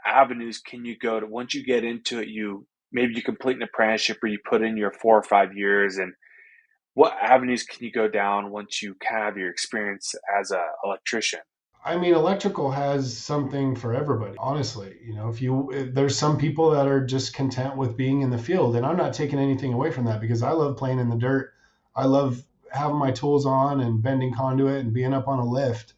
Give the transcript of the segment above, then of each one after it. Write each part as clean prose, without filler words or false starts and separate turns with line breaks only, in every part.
avenues can you go to once you get into it? You complete an apprenticeship or you put in your 4 or 5 years, and what avenues can you go down once you kind of have your experience as a electrician?
I mean, electrical has something for everybody. Honestly, there's some people that are just content with being in the field, and I'm not taking anything away from that because I love playing in the dirt. I love having my tools on and bending conduit and being up on a lift.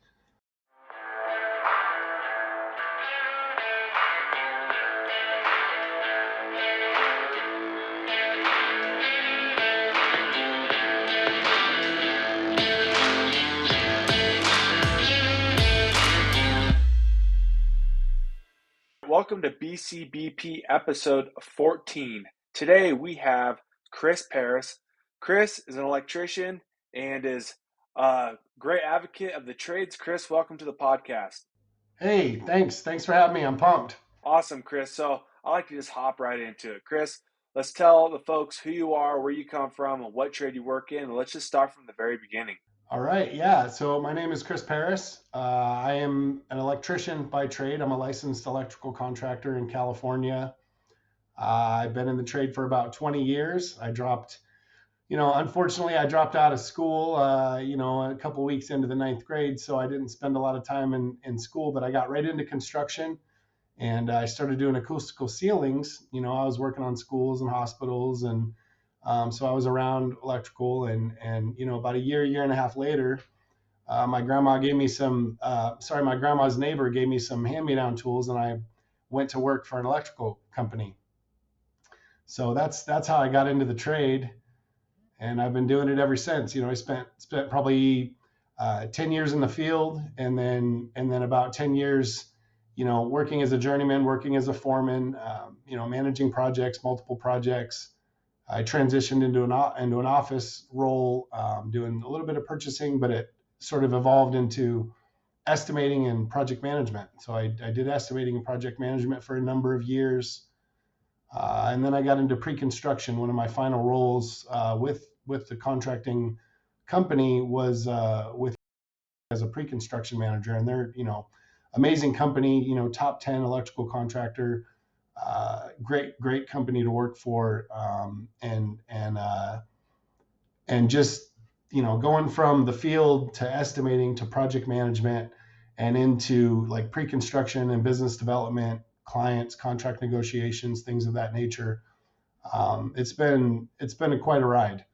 Welcome to BCBP episode 14. Today we have Chris Paris. Chris is an electrician and is a great advocate of the trades. Chris, welcome to the podcast.
Hey, thanks for having me. I'm pumped.
Awesome, Chris. So I like to just hop right into it. Chris, let's tell the folks who you are, where you come from, and what trade you work in. And let's just start from the very beginning.
All right, yeah. So my name is Chris Paris. I am an electrician by trade. I'm a licensed electrical contractor in California. I've been in the trade for about 20 years. Unfortunately, I dropped out of school, a couple weeks into the ninth grade, so I didn't spend a lot of time in school, but I got right into construction and I started doing acoustical ceilings. I was working on schools and hospitals, and so I was around electrical. And about a year and a half later, my grandma's neighbor gave me some hand-me-down tools, and I went to work for an electrical company. So that's how I got into the trade, and I've been doing it ever since. I spent probably 10 years in the field, and then about 10 years, working as a journeyman, working as a foreman, managing projects, multiple projects. I transitioned into an office role, doing a little bit of purchasing, but it sort of evolved into estimating and project management. So I did estimating and project management for a number of years. And then I got into pre-construction. One of my final roles with the contracting company was with as a pre-construction manager, and they're amazing company, top 10 electrical contractor, great company to work for, and just going from the field to estimating to project management and into like pre-construction and business development, clients, contract negotiations, things of that nature. It's been quite a ride.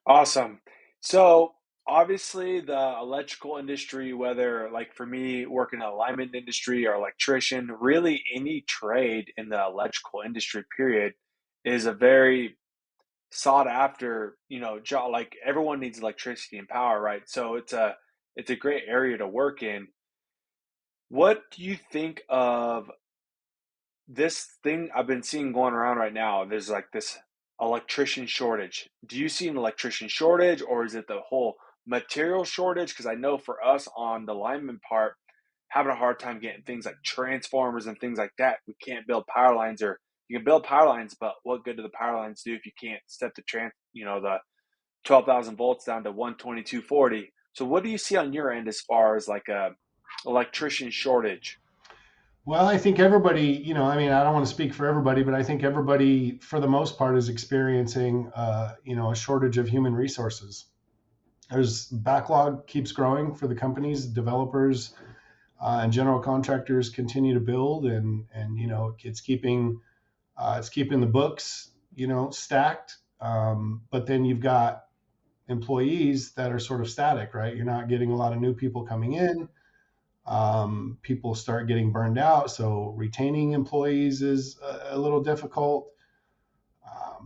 Awesome. So obviously the electrical industry, whether like for me working in the alignment industry or electrician, really any trade in the electrical industry period is a very sought after, job. Like everyone needs electricity and power, right? So it's a great area to work in. What do you think of this thing I've been seeing going around right now? There's like this electrician shortage. Do you see an electrician shortage, or is it the whole material shortage? Because I know for us on the lineman part, having a hard time getting things like transformers and things like that. We can't build power lines, or you can build power lines, but what good do the power lines do if you can't set the 12,000 volts down to 12240? So what do you see on your end as far as like a electrician shortage?
Well, I think everybody, I mean, I don't want to speak for everybody, but I think everybody, for the most part, is experiencing, a shortage of human resources. There's backlog keeps growing for the companies, developers, and general contractors continue to build, and it's keeping the books, stacked. But then you've got employees that are sort of static, right? You're not getting a lot of new people coming in. People start getting burned out, so retaining employees is a little difficult.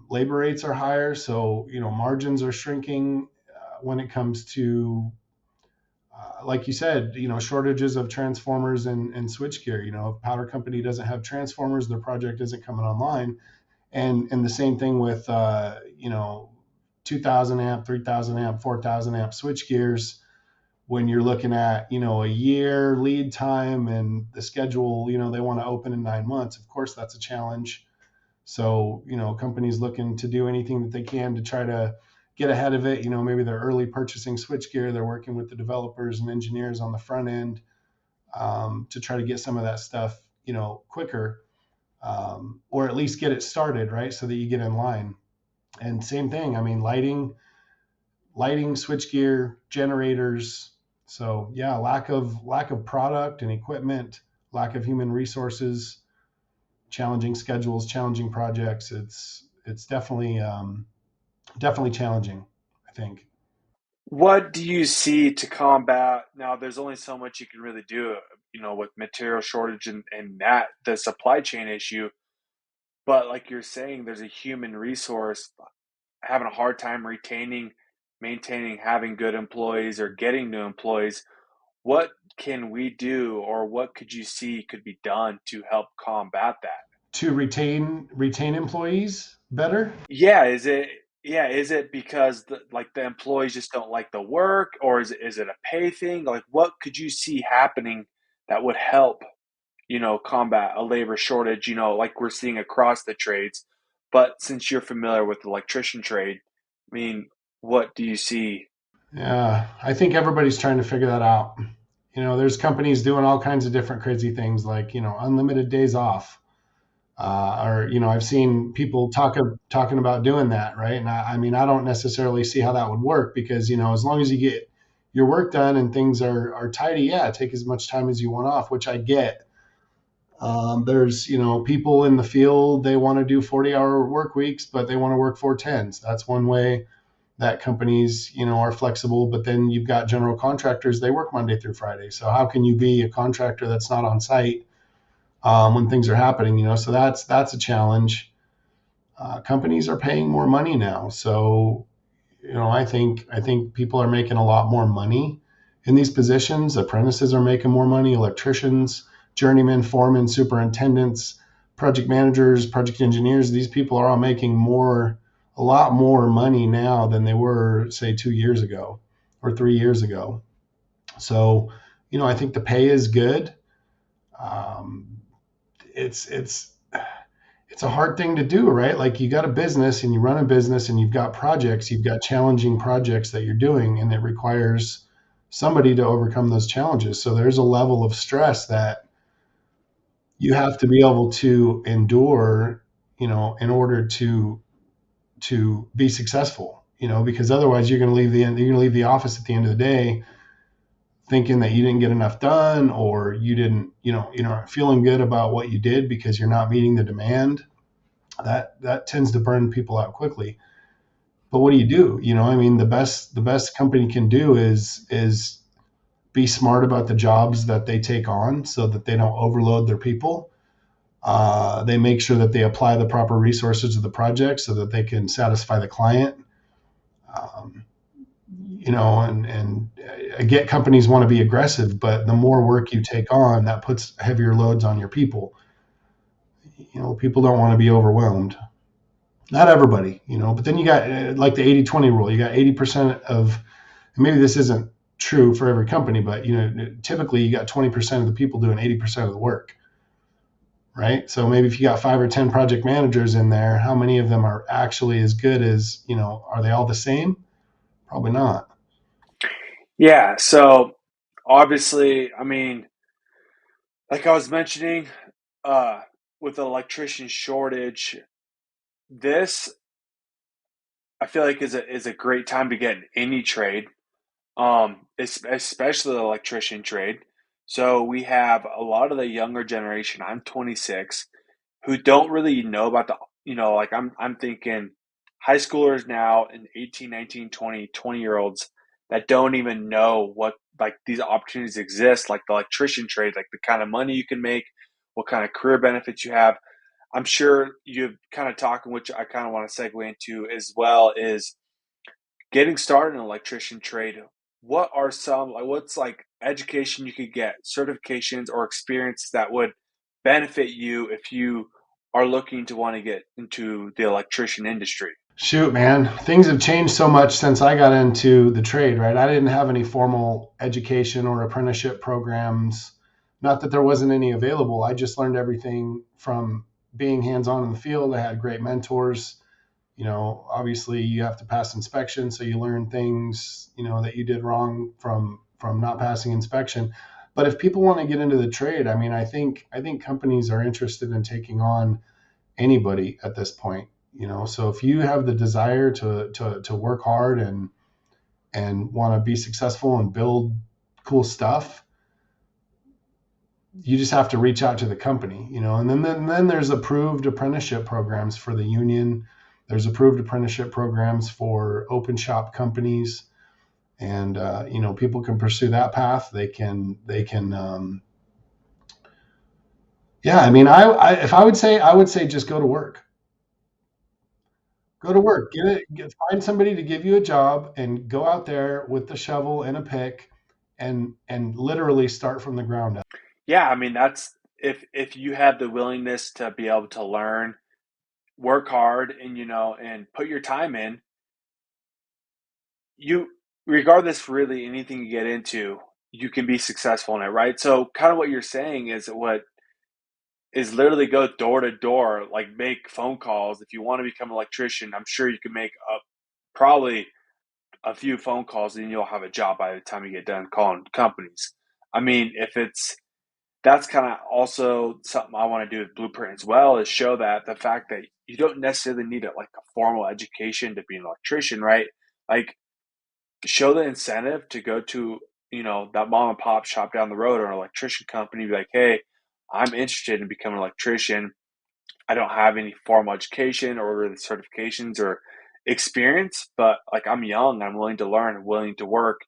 Labor rates are higher, so margins are shrinking when it comes to, like you said, shortages of transformers and switchgear. If a power company doesn't have transformers, their project isn't coming online, and the same thing with 2,000 amp, 3,000 amp, 4,000 amp switchgears. When you're looking at a year lead time and the schedule, they want to open in 9 months. Of course, that's a challenge. So companies looking to do anything that they can to try to get ahead of it. Maybe they're early purchasing switchgear. They're working with the developers and engineers on the front end, to try to get some of that stuff quicker, or at least get it started, right? So that you get in line. And same thing. I mean, lighting, switchgear, generators. So yeah, lack of product and equipment, lack of human resources, challenging schedules, challenging projects. It's definitely challenging, I think.
What do you see to combat? Now, there's only so much you can really do, with material shortage and that the supply chain issue. But like you're saying, there's a human resource having a hard time retaining, maintaining, having good employees or getting new employees. What can we do, or what could you see could be done to help combat that?
To retain employees better.
Yeah, is it because the employees just don't like the work, or is it a pay thing? Like, what could you see happening that would help, combat a labor shortage, like we're seeing across the trades? But since you're familiar with the electrician trade, I mean, what do you see?
Yeah, I think everybody's trying to figure that out. There's companies doing all kinds of different crazy things, like unlimited days off, or I've seen people talking about doing that, right? And I mean, I don't necessarily see how that would work, because as long as you get your work done and things are tidy, yeah, take as much time as you want off, which I get. There's people in the field, they want to do 40-hour work weeks, but they want to work 410s. That's one way that companies are flexible. But then you've got general contractors, they work Monday through Friday. So how can you be a contractor that's not on site when things are happening? So that's a challenge. Companies are paying more money now, so I think people are making a lot more money in these positions. Apprentices are making more money. Electricians, journeymen, foremen, superintendents, project managers, project engineers. These people are all making a lot more money now than they were, say, 2 years ago or 3 years ago. So, I think the pay is good. Um, it's it's a hard thing to do, right? Like, you got a business and you run a business and you've got projects, you've got challenging projects that you're doing, and it requires somebody to overcome those challenges. So there's a level of stress that you have to be able to endure, in order to be successful, because otherwise you're going to leave the office at the end of the day thinking that you didn't get enough done, or you didn't, feeling good about what you did because you're not meeting the demand. That tends to burn people out quickly. But what do you do? I mean, the best company can do is be smart about the jobs that they take on, so that they don't overload their people. They make sure that they apply the proper resources to the project so that they can satisfy the client. Um, and I get companies want to be aggressive, but the more work you take on, that puts heavier loads on your people. People don't want to be overwhelmed. Not everybody, but then you got like the 80-20 rule. You got 80% of, and maybe this isn't true for every company, but typically you got 20% of the people doing 80% of the work, right? So maybe if you got 5 or 10 project managers in there, how many of them are actually as good as, are they all the same? Probably not.
Yeah, so obviously, I mean, like I was mentioning, uh, with the electrician shortage, this I feel like is a great time to get in any trade, especially the electrician trade. So we have a lot of the younger generation. I'm 26, who don't really know about like I'm thinking high schoolers now and 18, 19, 20 year olds that don't even know what like these opportunities exist, like the electrician trade, like the kind of money you can make, what kind of career benefits you have. I'm sure you've kind of talking, which I kind of want to segue into as well, is getting started in an electrician trade. What are some like what's like education you could get, certifications or experience that would benefit you if you are looking to want to get into the electrician industry?
Shoot, man, things have changed so much since I got into the trade, right? I didn't have any formal education or apprenticeship programs. Not that there wasn't any available. I just learned everything from being hands on in the field. I had great mentors. Obviously you have to pass inspection, so you learn things, that you did wrong from not passing inspection. But if people want to get into the trade, I mean, I think companies are interested in taking on anybody at this point. So if you have the desire to work hard and want to be successful and build cool stuff, you just have to reach out to the company. And then there's approved apprenticeship programs for the union. There's approved apprenticeship programs for open shop companies, and people can pursue that path. They can. Yeah, I mean, if I would say just go to work. Go to work. Find somebody to give you a job and go out there with the shovel and a pick and literally start from the ground up.
Yeah, I mean that's if you have the willingness to be able to learn, work hard, and and put your time in, you regardless really anything you get into, you can be successful in it, right? So kind of what you're saying is what is literally go door to door, like make phone calls. If you want to become an electrician, I'm sure you can make up probably a few phone calls and you'll have a job by the time you get done calling companies. I mean, if it's that's kind of also something I want to do with Blueprint as well is show that the fact that you don't necessarily need a formal education to be an electrician, right? Like show the incentive to go to that mom and pop shop down the road or an electrician company. Be like, hey, I'm interested in becoming an electrician. I don't have any formal education or really certifications or experience, but like I'm young, I'm willing to learn, willing to work.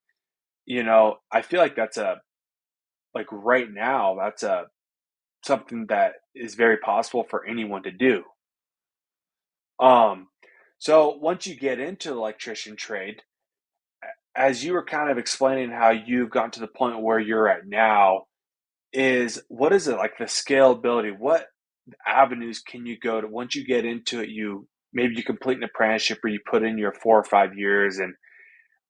I feel like that's a like right now that's a something that is very possible for anyone to do. Um, so once you get into the electrician trade, as you were kind of explaining how you've gotten to the point where you're at now, is what is it like the scalability? What avenues can you go to once you get into it? Maybe you complete an apprenticeship or you put in your 4 or 5 years, and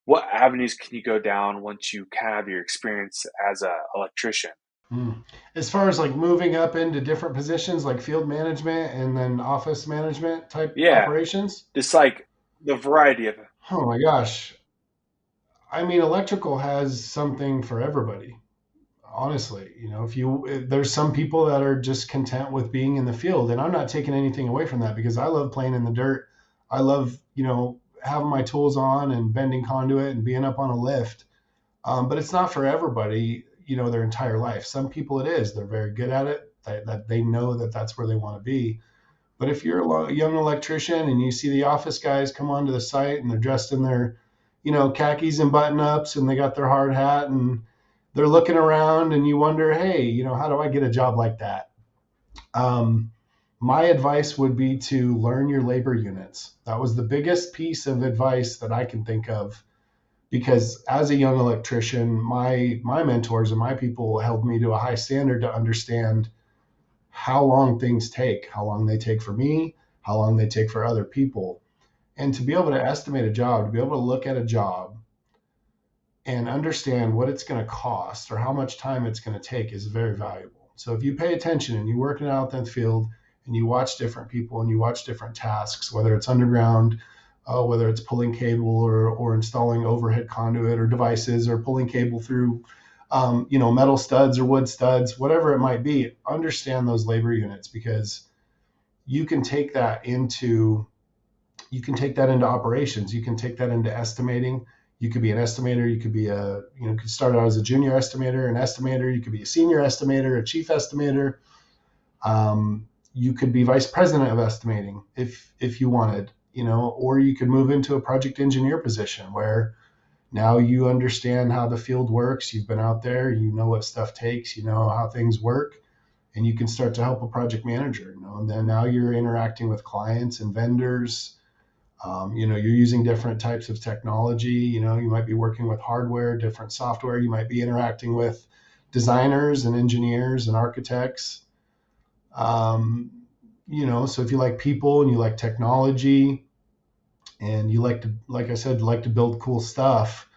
what avenues can you go down once you kind of have your experience as a electrician?
Mm. As far as like moving up into different positions like field management and then office management type
Yeah,
operations.
just like the variety of
Oh my gosh. I mean, electrical has something for everybody. Honestly, there's some people that are just content with being in the field, and I'm not taking anything away from that because I love playing in the dirt. I love, having my tools on and bending conduit and being up on a lift. But it's not for everybody, their entire life. Some people it is. They're very good at it. That they know that that's where they want to be. But if you're a young electrician and you see the office guys come onto the site and they're dressed in their, khakis and button ups and they got their hard hat and they're looking around and you wonder, hey, how do I get a job like that? Um, my advice would be to learn your labor units. That was the biggest piece of advice that I can think of because as a young electrician, my mentors and my people held me to a high standard to understand how long things take, how long they take for me, how long they take for other people. And to be able to estimate a job, to be able to look at a job and understand what it's going to cost or how much time it's going to take is very valuable. So if you pay attention and you work it out in the field and you watch different people and you watch different tasks, whether it's underground, whether it's pulling cable or installing overhead conduit or devices or pulling cable through metal studs or wood studs, whatever it might be, understand those labor units because you can take that into operations. You can take that into estimating. You could be an estimator. You could be could start out as a junior estimator, an estimator. You could be a senior estimator, a chief estimator. You could be vice president of estimating if you wanted, or you could move into a project engineer position where now you understand how the field works. You've been out there, you know what stuff takes, you know how things work, and you can start to help a project manager. And then now you're interacting with clients and vendors. You're using different types of technology. You might be working with hardware, different software. You might be interacting with designers and engineers and architects. So if you like people and you like technology and you like to, like I said, like to build cool stuff,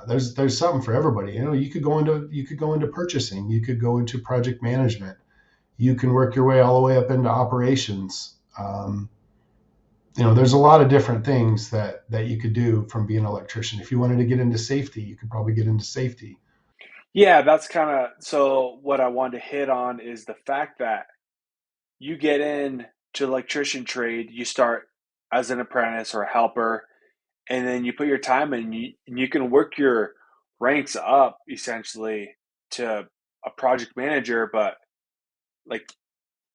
there's something for everybody. You could go into purchasing. You could go into project management. You can work your way all the way up into operations. There's a lot of different things that you could do from being an electrician. If you wanted to get into safety, you could probably get into safety.
Yeah, that's kind of so what I wanted to hit on is the fact that you get in to electrician trade, you start as an apprentice or a helper, and then you put your time in, and you can work your ranks up essentially to a project manager. But like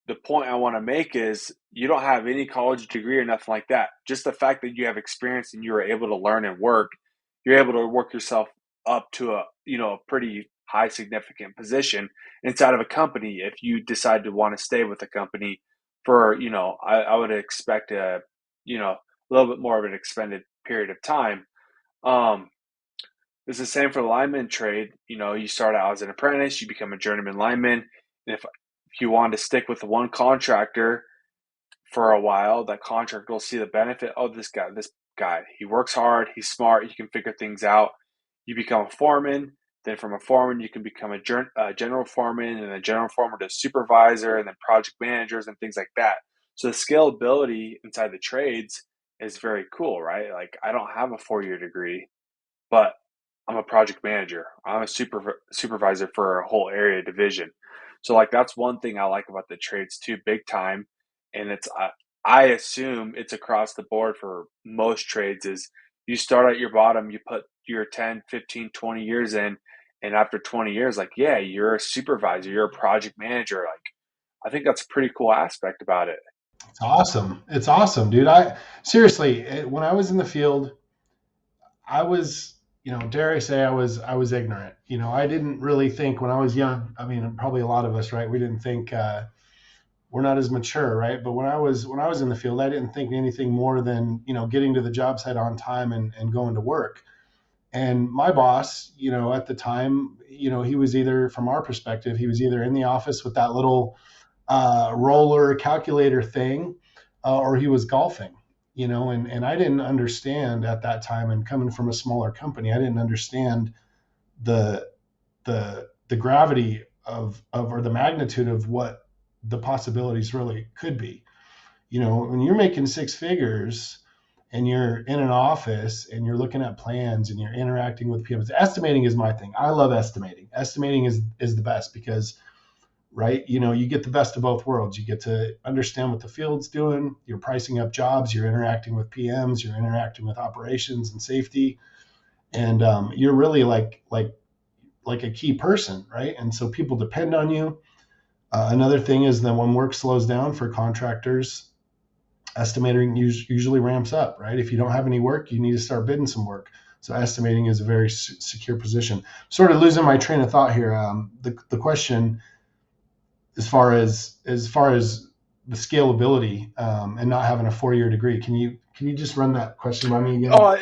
the point I want to make is you don't have any college degree or nothing like that. Just the fact that you have experience and you are able to learn and work, you're able to work yourself up to a a pretty high significant position inside of a company if you decide to want to stay with the company for I would expect a little bit more of an expended period of time. Um, it's the same for the lineman trade. You start out as an apprentice, you become a journeyman lineman, and if you want to stick with one contractor for a while, that contractor will see the benefit. Oh, this guy, he works hard, he's smart, he can figure things out. You become a foreman. Then from a foreman, you can become a general foreman, and a general foreman to supervisor, and then project managers and things like that. So the scalability inside the trades is very cool, right? Like I don't have a 4 year degree, but I'm a project manager. I'm a supervisor for a whole area division. So like that's one thing I like about the trades too, big time. And I assume it's across the board for most trades is you start at your bottom, you put your 10, 15, 20 years in, and after 20 years, like, yeah, you're a supervisor, you're a project manager. Like, I think that's a pretty cool aspect about it.
It's awesome. It's awesome, dude. I seriously, when I was in the field, I was, dare I say, I was ignorant. I didn't really think when I was young. I mean, probably a lot of us, right? We didn't think we're not as mature, right? But when I was in the field, I didn't think anything more than getting to the job site on time and going to work. And my boss, at the time, he was either, from our perspective, he was either in the office with that little roller calculator thing, or he was golfing. And I didn't understand at that time, and coming from a smaller company, I didn't understand the the gravity of or the magnitude of what the possibilities really could be. When you're making six figures and you're in an office and you're looking at plans and you're interacting with people, estimating is my thing. I love estimating. Estimating is the best because, right, you get the best of both worlds. You get to understand what the field's doing. You're pricing up jobs. You're interacting with PMs. You're interacting with operations and safety, and you're really like a key person, right? And so people depend on you. Another thing is that when work slows down for contractors, estimating usually ramps up, right? If you don't have any work, you need to start bidding some work. So estimating is a very secure position. Sort of losing my train of thought here. The question, as far as the scalability, and not having a 4 year degree, can you just run that question by me again?
Oh,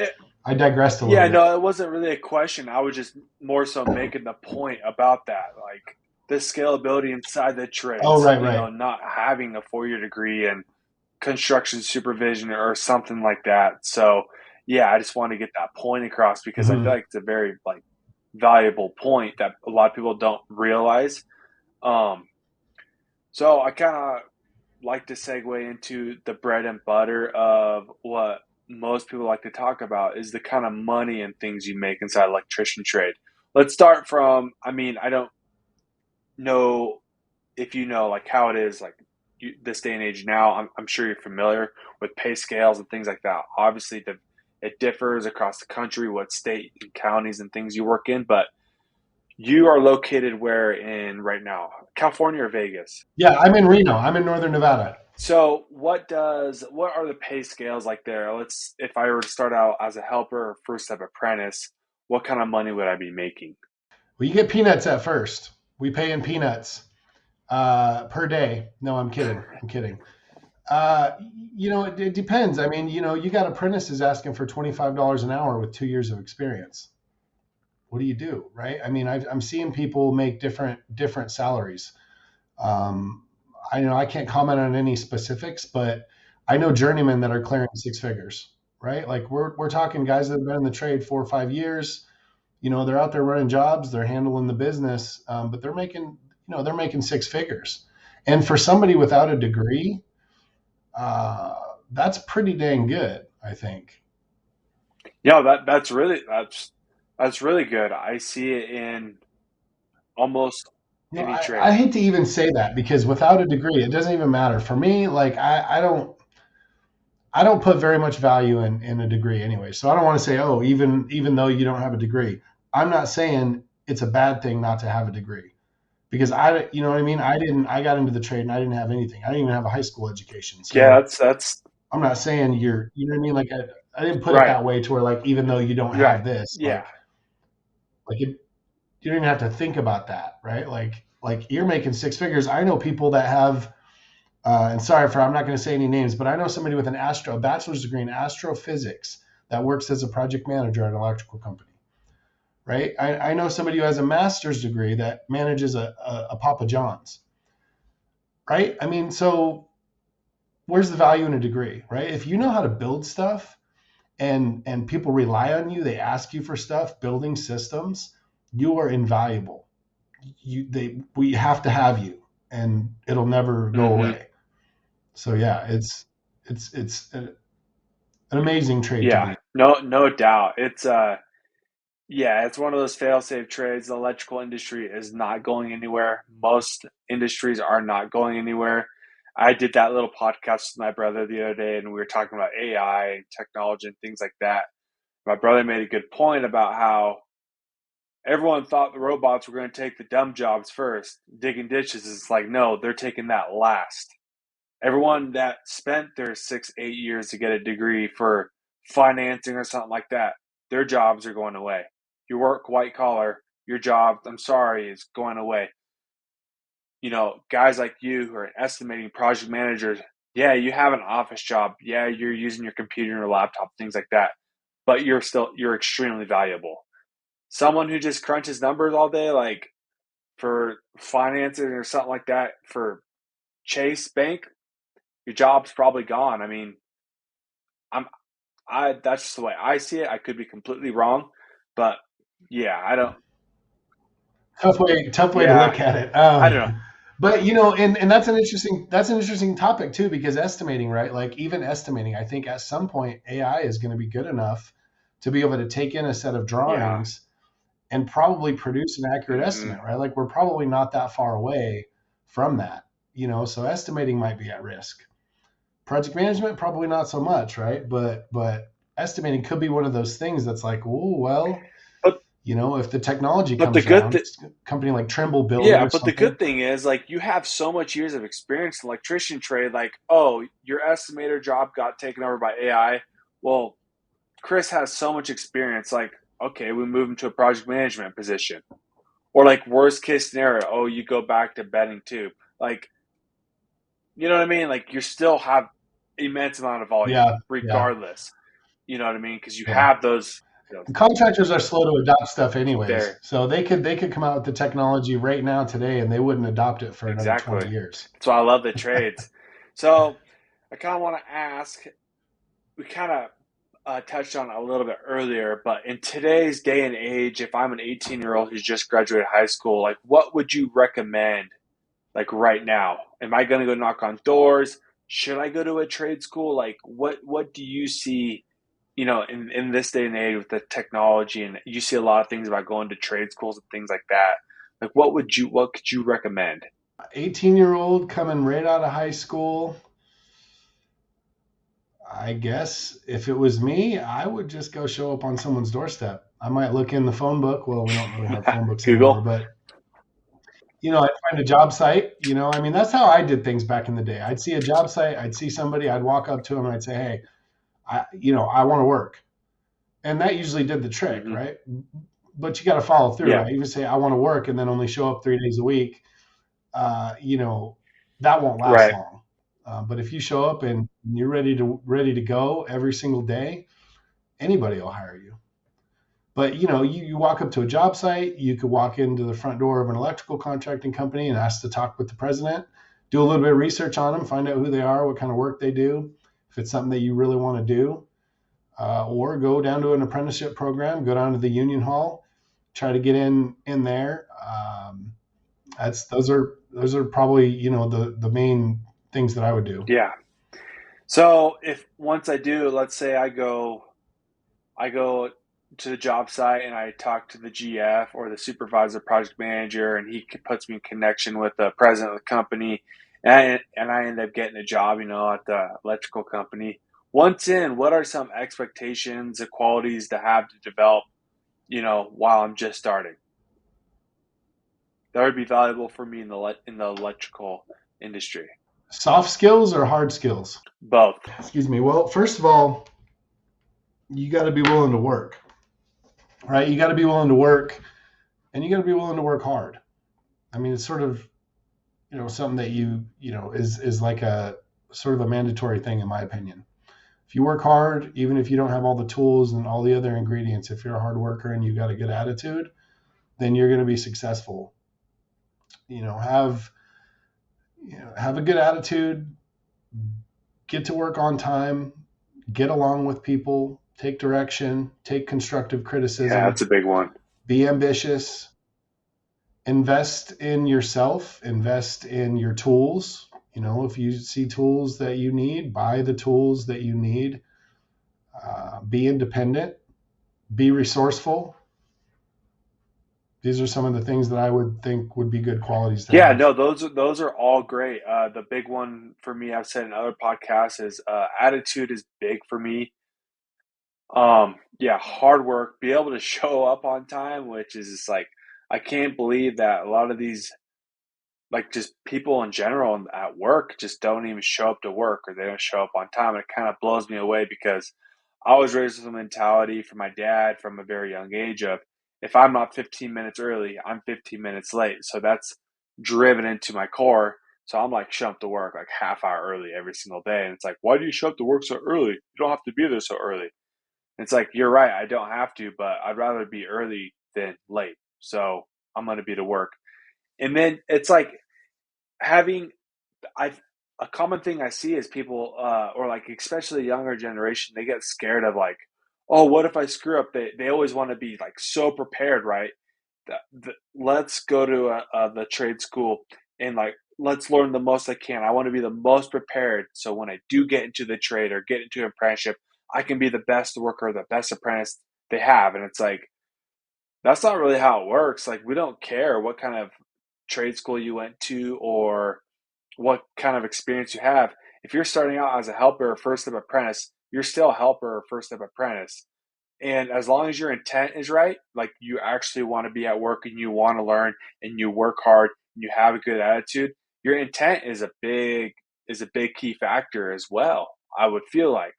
I digressed a little
yeah,
bit.
no, it wasn't really a question. I was just more so making the point about that, like the scalability inside the
Oh,
trades,
right, right.
not having a 4 year degree in construction supervision or something like that. So, yeah, I just want to get that point across because I feel
Hmm.
like it's a very like valuable point that a lot of people don't realize. Um, so I kind of like to segue into the bread and butter of what most people like to talk about is the kind of money and things you make inside electrician trade. Let's start from, I mean, I don't know if you know like how it is like this day and age now. I'm sure you're familiar with pay scales and things like that. Obviously, it differs across the country, what state and counties and things you work in, but you are located where in right now? California or Vegas?
Yeah, I'm in Reno. I'm in Northern Nevada.
So what are the pay scales like there? Let's if I were to start out as a helper or first step apprentice, what kind of money would I be making?
Well, you get peanuts at first. We pay in peanuts per day. No, I'm kidding. I'm kidding. Uh, it depends. I mean, you got apprentices asking for $25 an hour with 2 years of experience. What do you do, right? I mean, I'm seeing people make different salaries. Um, I know I can't comment on any specifics, but I know journeymen that are clearing six figures, right? Like we're talking guys that have been in the trade 4 or 5 years. They're out there running jobs, they're handling the business, but they're making six figures. And for somebody without a degree, uh, that's pretty dang good, I think.
Yeah, that's really good. I see it in. almost any
I
trade.
hate to even say that because without a degree, it doesn't even matter for me. Like I don't put very much value in a degree anyway. So I don't want to say, oh, even though you don't have a degree, I'm not saying it's a bad thing not to have a degree because you know what I mean. I got into the trade and I didn't have anything. I didn't even have a high school education.
Yeah,
So
that's
I'm not saying you know what I mean. Like I didn't put it
right.
that way to where like even though you don't
Right.
have this,
Yeah.
like it, you don't even have to think about that, right? Like you're making six figures. I know people that have and sorry for I'm not going to say any names, but I know somebody with a bachelor's degree in astrophysics that works as a project manager at an electrical company, right? I know somebody who has a master's degree that manages a Papa John's, right? I mean, so where's the value in a degree, right? If you know how to build stuff and people rely on you, they ask you for stuff, building systems, you are invaluable. We have to have you, and it'll never go
Hmm.
away. So yeah, it's an amazing trade to
Yeah.
be.
No doubt. It's yeah, it's one of those fail-safe trades. The electrical industry is not going anywhere. Most industries are not going anywhere. I did that little podcast with my brother the other day, and we were talking about AI and technology and things like that. My brother made a good point about how everyone thought the robots were going to take the dumb jobs first, digging ditches. It's like, no, they're taking that last. Everyone that spent their 6, 8 years to get a degree for financing or something like that, their jobs are going away. You work white collar, your job, I'm sorry, is going away. Guys like you who are estimating project managers, yeah, you have an office job. Yeah, you're using your computer and your laptop, things like that. But you're extremely valuable. Someone who just crunches numbers all day, like for financing or something like that for Chase Bank, your job's probably gone. I mean, I'm I that's just the way I see it. I could be completely wrong, but yeah, I don't.
Tough way to
Yeah,
look at it.
I don't know.
But and that's an interesting topic too because estimating, right? Like even estimating, I think at some point AI is going to be good enough to be able to take in a set of
Yeah.
drawings and probably produce an accurate
Hmm.
estimate, right? Like we're probably not that far away from that, so estimating might be at risk. Project management, probably not so much, right? But estimating could be one of those things that's like, oh well,
But
if the technology
but the
comes
good
down,
th-
a company like Trimble build it
yeah,
or
but the
something.
good thing is like you have so much years of experience in the electrician trade. Like, oh, your estimator job got taken over by AI. Well, Chris has so much experience. Like, okay, we move him to a project management position. Or like worst case scenario, oh, you go back to betting tube. Like, you know what I mean? Like you still have immense amount of volume,
Yeah, yeah,
regardless. You know what I mean? Because you
yeah.
have those,
And contractors are slow to adopt stuff anyways.
there.
So they could come out with the technology right now today and they wouldn't adopt it for another
Exactly.
20 years.
That's why I love the trades. So I kind of want to ask. We kind of touched on it a little bit earlier, but in today's day and age, if I'm an 18-year-old who's just graduated high school, like what would you recommend? Like right now, am I going to go knock on doors? Should I go to a trade school? Like what do you see, in this day and age with the technology, and you see a lot of things about going to trade schools and things like that. Like what could you recommend?
18-year-old coming right out of high school, I guess if it was me, I would just go show up on someone's doorstep. I might look in the phone book. Well, we don't really have phone books anymore,
Google.
but I'd find a job site. I mean, that's how I did things back in the day. I'd see a job site, I'd see somebody, I'd walk up to them and I'd say, "Hey, I want to work." And that usually did the trick,
Hmm.
right? But you got to follow through,
Yeah.
right? You say, "I want to work," and then only show up 3 days a week. That won't last
Right.
long. But if you show up and you're ready to go every single day, anybody will hire you. But you walk up to a job site, you could walk into the front door of an electrical contracting company and ask to talk with the president, do a little bit of research on them, find out who they are, what kind of work they do, if it's something that you really want to do, or go down to an apprenticeship program, go down to the union hall, try to get in there. That's those are probably the main things that I would do.
Yeah. So if once I do, let's say I go to the job site and I talk to the GF or the supervisor project manager, and he puts me in connection with the president of the company, and I end up getting a job, at the electrical company. Once in, what are some expectations and qualities to have to develop, while I'm just starting? That would be valuable for me in the electrical industry.
Soft skills or hard skills?
Both.
Excuse me. Well, first of all, you got to be willing to work, right? You got to be willing to work, and you got to be willing to work hard. I mean, it's sort of, something that is like a sort of a mandatory thing, in my opinion. If you work hard, even if you don't have all the tools and all the other ingredients, if you're a hard worker and you got a good attitude, then you're going to be successful. You know, have have a good attitude, get to work on time, get along with people, take direction, take constructive
Yeah,
criticism,
that's a big one.
be ambitious, invest in yourself, invest in your tools. If you see tools that you need, buy the tools that you need. Be independent, be resourceful. These are some of the things that I would think would be good qualities to
Yeah,
have.
no, those are all great. The big one for me, I've said in other podcasts, is attitude is big for me. Yeah, hard work, be able to show up on time, which is just like I can't believe that a lot of these, like, just people in general at work just don't even show up to work, or they don't show up on time. And it kind of blows me away because I was raised with a mentality from my dad from a very young age of, if I'm not 15 minutes early, I'm 15 minutes late. So that's driven into my core. So I'm like show up to work like half hour early every single day. And it's like, why do you show up to work so early? You don't have to be there so early. And it's like, you're right, I don't have to, but I'd rather be early than late. So I'm going to be to work. And then it's like having I a common thing I see is people, or like especially the younger generation, they get scared of like, oh, what if I screw up? They always want to be like so prepared, right? Let's go to the trade school and like let's learn the most I can. I want to be the most prepared, so when I do get into the trade or get into an apprenticeship, I can be the best worker, the best apprentice they have. And it's like that's not really how it works. Like we don't care what kind of trade school you went to or what kind of experience you have. If you're starting out as a helper or first step apprentice, you're still a helper or first step apprentice. And as long as your intent is right, like you actually want to be at work and you want to learn and you work hard and you have a good attitude, your intent is a big key factor as well. I would feel like,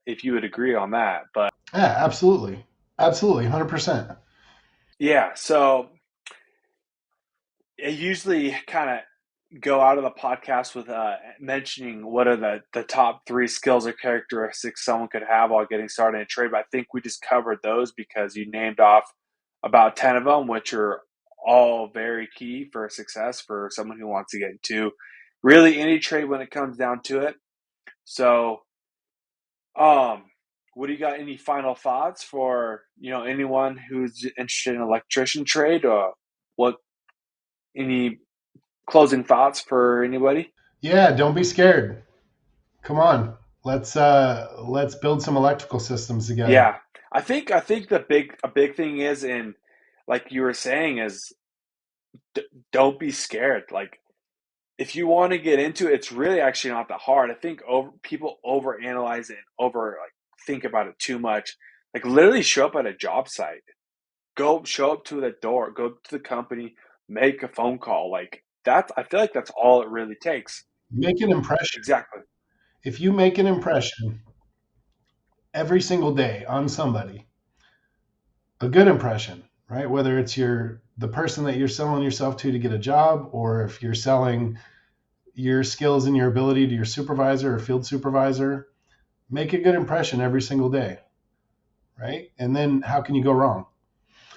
if you would agree on that. But
Yeah, absolutely. Absolutely, 100%.
yeah, so I usually kind of go out of the podcast with mentioning what are the top three skills or characteristics someone could have while getting started in trade. But I think we just covered those because you named off about 10 of them, which are all very key for success for someone who wants to get into really any trade when it comes down to it. So, um, what do you got? Any final thoughts for anyone who's interested in electrician trade, or what? Any closing thoughts for anybody?
Yeah, don't be scared. Come on. Let's build some electrical systems together.
Yeah, I think a big thing is, in like you were saying, is don't be scared. Like if you want to get into it, it's really actually not that hard. I think people overanalyze it and over like think about it too much. Like literally show up at a job site. Go show up to the door, go to the company, make a phone call. Like that's I feel like that's all it really takes.
Make an impression.
Exactly.
If you make an impression every single day on somebody, a good impression, right? Whether it's the person that you're selling yourself to get a job, or if you're selling your skills and your ability to your supervisor or field supervisor, make a good impression every single day, right? And then how can you go wrong?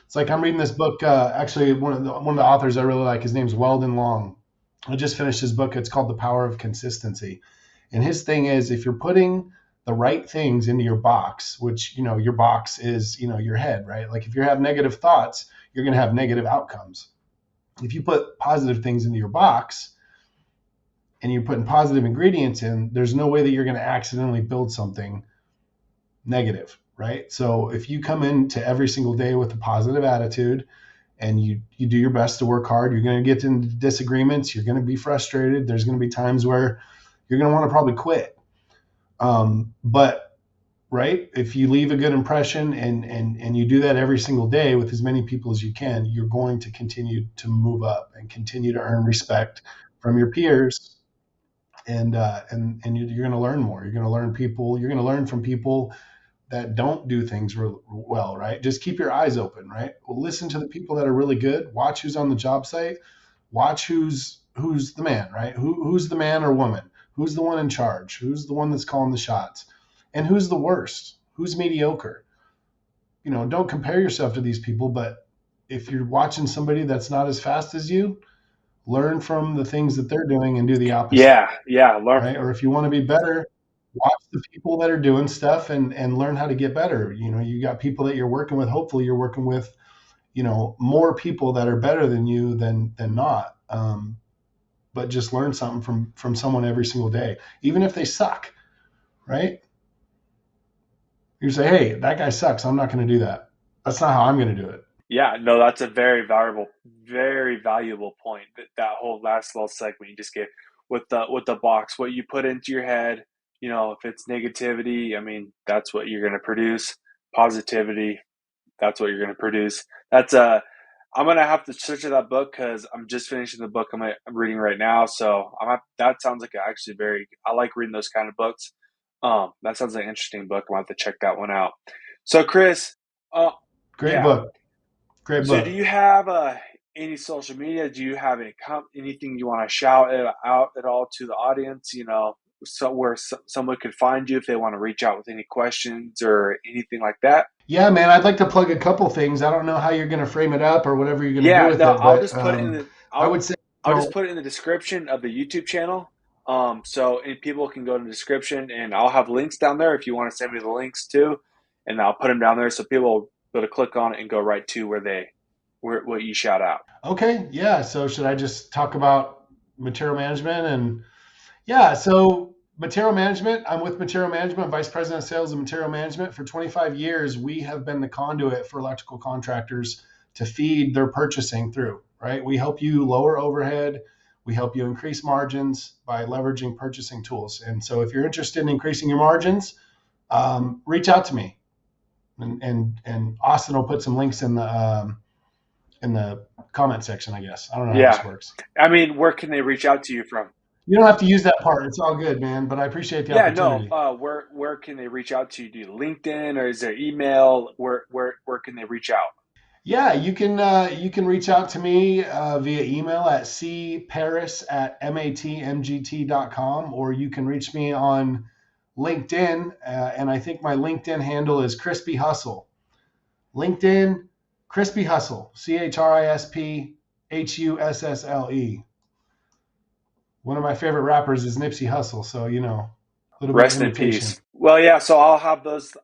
It's like I'm reading this book. Actually, one of the authors I really like. His name's Weldon Long. I just finished his book. It's called The Power of Consistency. And his thing is, if you're putting the right things into your box, which your box is your head, right? Like if you have negative thoughts, you're going to have negative outcomes. If you put positive things into your box and you're putting positive ingredients in, there's no way that you're going to accidentally build something negative. right? So if you come into every single day with a positive attitude and you do your best to work hard, you're going to get into disagreements. You're going to be frustrated. There's going to be times where you're going to want to probably quit. But right, if you leave a good impression and you do that every single day with as many people as you can, you're going to continue to move up and continue to earn respect from your peers. And you're going to learn more. You're going to learn people. You're going to learn from people that don't do things well, right? Just keep your eyes open, right? Well, listen to the people that are really good. Watch who's on the job site. Watch who's the man, right? Who's the man or woman? Who's the one in charge? Who's the one that's calling the shots? And who's the worst? Who's mediocre? Don't compare yourself to these people, but if you're watching somebody that's not as fast as you, learn from the things that they're doing and do the opposite,
Yeah, yeah, learn.
right? Or if you want to be better, watch the people that are doing stuff and learn how to get better. You got people that you're working with. Hopefully you're working with, more people that are better than you than not. But just learn something from someone every single day, even if they suck, right? You say, hey, that guy sucks. I'm not going to do that. That's not how I'm going to do it.
Yeah, no, that's a very valuable point. That whole last little segment you just gave with the box, what you put into your head, if it's negativity, I mean, that's what you're going to produce. Positivity, that's what you're going to produce. I'm gonna have to search for that book because I'm just finishing the book I'm reading right now. So that sounds like actually very. I like reading those kind of books. That sounds like an interesting book. I'm gonna have to check that one out. So Chris, uh,
Great
yeah.
book. Great
So do
book.
you have any social media? Do you have anything you want to shout out at all to the audience? So where someone could find you if they want to reach out with any questions or anything like that.
Yeah, man, I'd like to plug a couple things. I don't know how you're going to frame it up or whatever you're going to do
Yeah,
with
no,
it, but I would say,
I'll just put it in the description of the YouTube channel. So people can go to the description, and I'll have links down there if you want to send me the links too, and I'll put them down there so people will be able to click on it and go right to where what you shout out.
okay, yeah. So should I just talk about material management and yeah, so material management, I'm with material management, vice president of sales and material management. For 25 years, we have been the conduit for electrical contractors to feed their purchasing through, right? We help you lower overhead. We help you increase margins by leveraging purchasing tools. And so if you're interested in increasing your margins, reach out to me. And Austin will put some links in the comment section, I guess. I don't know how this
Yeah,
works.
I mean, where can they reach out to you from?
You don't have to use that part. It's all good, man. But I appreciate the
Yeah, no.
opportunity.
Where can they reach out to you? Do LinkedIn or is there email? Where can they reach out?
Yeah, you can reach out to me via email at cparis@matmgt.com, or you can reach me on LinkedIn, and I think my LinkedIn handle is Crispy Hustle. LinkedIn, Crispy Hustle, CHRISPHUSSLE. One of my favorite rappers is Nipsey Hussle, so a little bit of
Rest in
imitation.
peace. Well, yeah. So I'll have those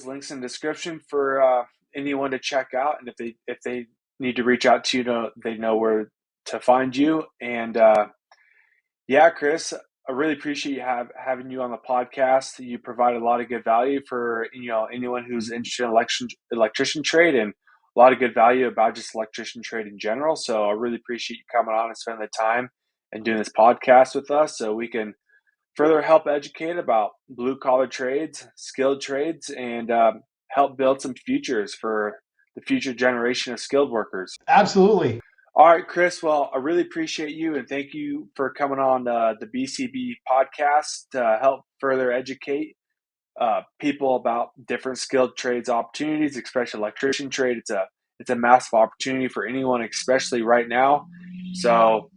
links in the description for anyone to check out, and if they need to reach out to you, they know where to find you. And yeah, Chris, I really appreciate having you on the podcast. You provide a lot of good value for anyone who's interested in electrician trade, and a lot of good value about just electrician trade in general. So I really appreciate you coming on and spending the time and doing this podcast with us, so we can further help educate about blue collar trades, skilled trades, and help build some futures for the future generation of skilled workers.
Absolutely.
All right, Chris. Well, I really appreciate you and thank you for coming on the BCB podcast to help further educate people about different skilled trades opportunities, especially electrician trade. It's a massive opportunity for anyone, especially right now. So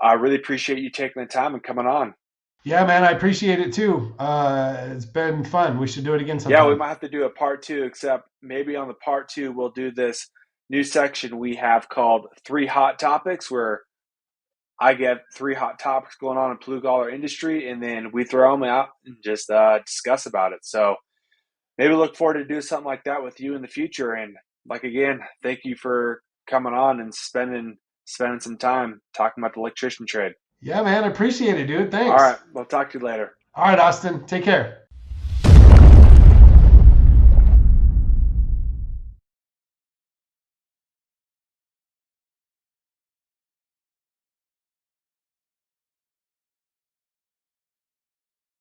I really appreciate you taking the time and coming on.
Yeah, man, I appreciate it too. It's been fun. We should do it again
Yeah, we
sometime.
might have to do a part two, except maybe on the part two, we'll do this new section we have called Three Hot Topics, where I get three hot topics going on in blue collar industry, and then we throw them out and just discuss about it. So maybe look forward to do something like that with you in the future. And like again, thank you for coming on and spending some time talking about the electrician trade.
Yeah, man, I appreciate it, dude.
All right,
Thanks.
we'll talk to you later.
All right, Austin, take care.